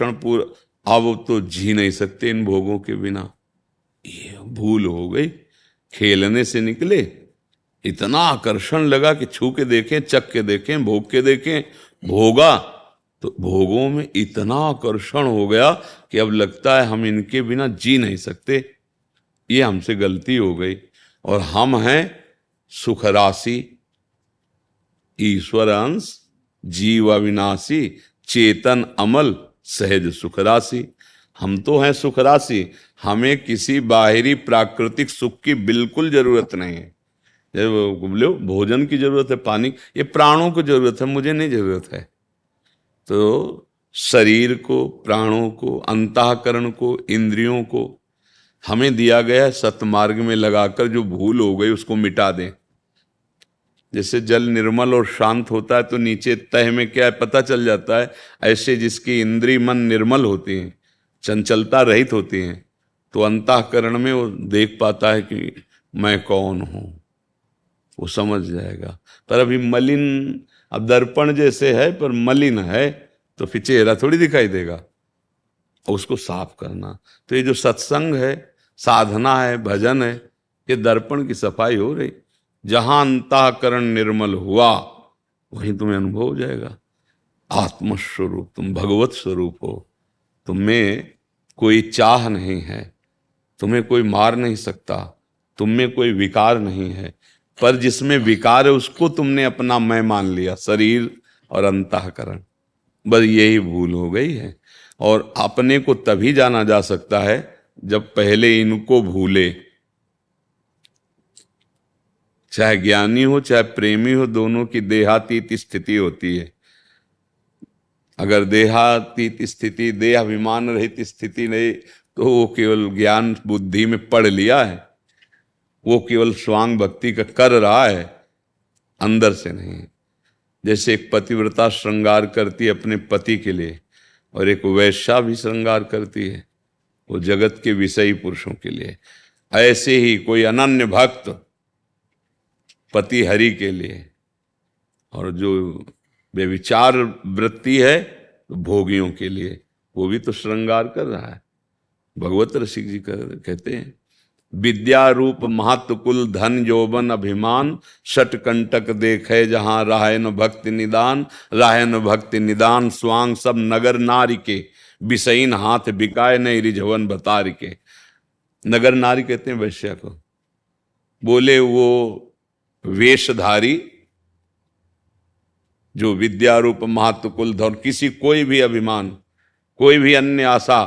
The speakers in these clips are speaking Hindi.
क्षण पूरा, अब तो जी नहीं सकते इन भोगों के बिना। ये भूल हो गई, खेलने से निकले, इतना आकर्षण लगा कि छू के देखें, चख के देखें, भोग के देखें, भोगा तो भोगों में इतना आकर्षण हो गया कि अब लगता है हम इनके बिना जी नहीं सकते। ये हमसे गलती हो गई। और हम हैं सुख राशि, ईश्वर अंश, जीव अविनाशी, चेतन अमल, सहज सुख राशि। हम तो हैं सुख राशि, हमें किसी बाहरी प्राकृतिक सुख की बिल्कुल जरूरत नहीं है। बोले भोजन की जरूरत है, पानी, ये प्राणों को जरूरत है, मुझे नहीं जरूरत है। तो शरीर को, प्राणों को, अंतःकरण को, इंद्रियों को हमें दिया गया है सतमार्ग में लगाकर, जो भूल हो गई उसको मिटा दें। जैसे जल निर्मल और शांत होता है तो नीचे तह में क्या है पता चल जाता है, ऐसे जिसकी इंद्रिय मन निर्मल होती हैं, चंचलता रहित होती हैं, तो अंतःकरण में वो देख पाता है कि मैं कौन हूं, वो समझ जाएगा। पर अभी मलिन, अब दर्पण जैसे है पर मलिन है, तो फिर चेहरा थोड़ी दिखाई देगा, उसको साफ करना। तो ये जो सत्संग है, साधना है, भजन है, ये दर्पण की सफाई हो रही। जहां अंतःकरण निर्मल हुआ वहीं तुम्हें अनुभव हो जाएगा आत्मस्वरूप, तुम भगवत स्वरूप हो। तुम्हें कोई चाह नहीं है, तुम्हें कोई मार नहीं सकता, तुम में कोई विकार नहीं है। पर जिसमें विकार है उसको तुमने अपना मैं मान लिया, शरीर और अंतःकरण। बस यही भूल हो गई है। और अपने को तभी जाना जा सकता है जब पहले इनको भूले। चाहे ज्ञानी हो चाहे प्रेमी हो, दोनों की देहातीत स्थिति होती है। अगर देहातीत स्थिति, देह अभिमान रहित स्थिति नहीं, तो वो केवल ज्ञान बुद्धि में पढ़ लिया है, वो केवल स्वांग भक्ति का कर रहा है, अंदर से नहीं। जैसे एक पतिव्रता श्रृंगार करती है अपने पति के लिए, और एक वैश्या भी श्रृंगार करती है वो जगत के विषयी पुरुषों के लिए, ऐसे ही कोई अनन्य भक्त पति हरि के लिए। और जो व्यभिचार वृत्ति है तो भोगियों के लिए, वो भी तो श्रृंगार कर रहा है। भगवत रसिक जी कहते हैं, विद्या रूप महत्व कुल धन यौवन अभिमान, षटकंटक देखे जहां राहे न भक्ति निदान। राहे न भक्ति निदान स्वांग सब नगर नारी के, विषयीन हाथ बिकाए नहीं रिझवन बतार के। नगर नारी कहते हैं वैश्या को। बोले वो वेशधारी जो विद्या रूप महत्व कुल धन, किसी कोई भी अभिमान, कोई भी अन्य आशा,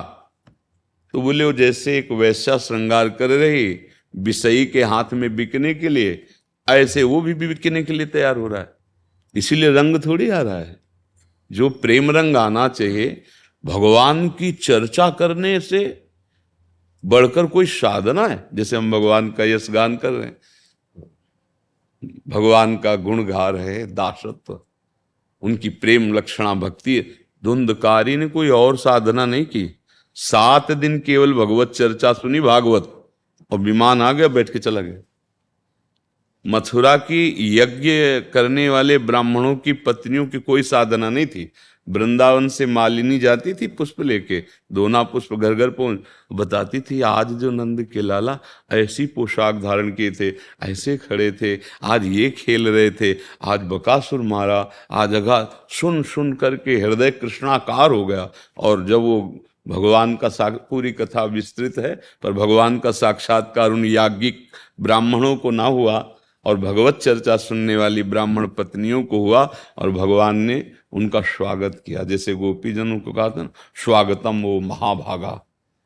तो बोले वो जैसे एक वैश्या श्रृंगार कर रही विषयी के हाथ में बिकने के लिए, ऐसे वो भी बिकने के लिए तैयार हो रहा है। इसीलिए रंग थोड़ी आ रहा है। जो प्रेम रंग आना चाहिए, भगवान की चर्चा करने से बढ़कर कोई साधना है। जैसे हम भगवान का यश गान कर रहे हैं, भगवान का गुण गा रहे हैं, दासत्व, उनकी प्रेम लक्षणा भक्ति। धुंधकारी ने कोई और साधना नहीं की, 7 दिन केवल भगवत चर्चा सुनी, भागवत, और विमान आ गया, बैठ के चला गया। मथुरा की यज्ञ करने वाले ब्राह्मणों की पत्नियों की कोई साधना नहीं थी। वृंदावन से मालिनी जाती थी पुष्प लेके, दोना पुष्प घर घर पहुंच बताती थी, आज जो नंद के लाला ऐसी पोशाक धारण किए थे, ऐसे खड़े थे, आज ये खेल रहे थे, आज बकासुर मारा, आज अघा, सुन सुन करके हृदय कृष्णाकार हो गया। और जब वो भगवान का पूरी कथा विस्तृत है, पर भगवान का साक्षात्कार उन याज्ञिक ब्राह्मणों को ना हुआ, और भगवत चर्चा सुनने वाली ब्राह्मण पत्नियों को हुआ, और भगवान ने उनका स्वागत किया। जैसे गोपीजनों को कहा था ना, स्वागतम वो महाभागा,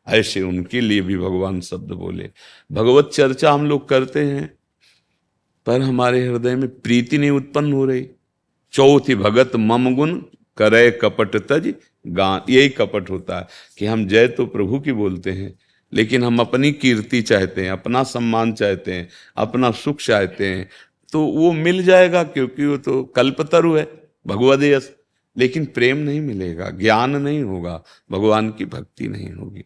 ऐसे उनके लिए भी भगवान शब्द बोले। भगवत चर्चा हम लोग करते हैं, पर हमारे हृदय में प्रीति नहीं उत्पन्न हो रही। चौथी भगत मम गुण करे कपट तज गान, यही कपट होता है कि हम जय तो प्रभु की बोलते हैं, लेकिन हम अपनी कीर्ति चाहते हैं, अपना सम्मान चाहते हैं, अपना सुख चाहते हैं। तो वो मिल जाएगा क्योंकि वो तो कल्पतरु है, भगवदयस, लेकिन प्रेम नहीं मिलेगा, ज्ञान नहीं होगा, भगवान की भक्ति नहीं होगी।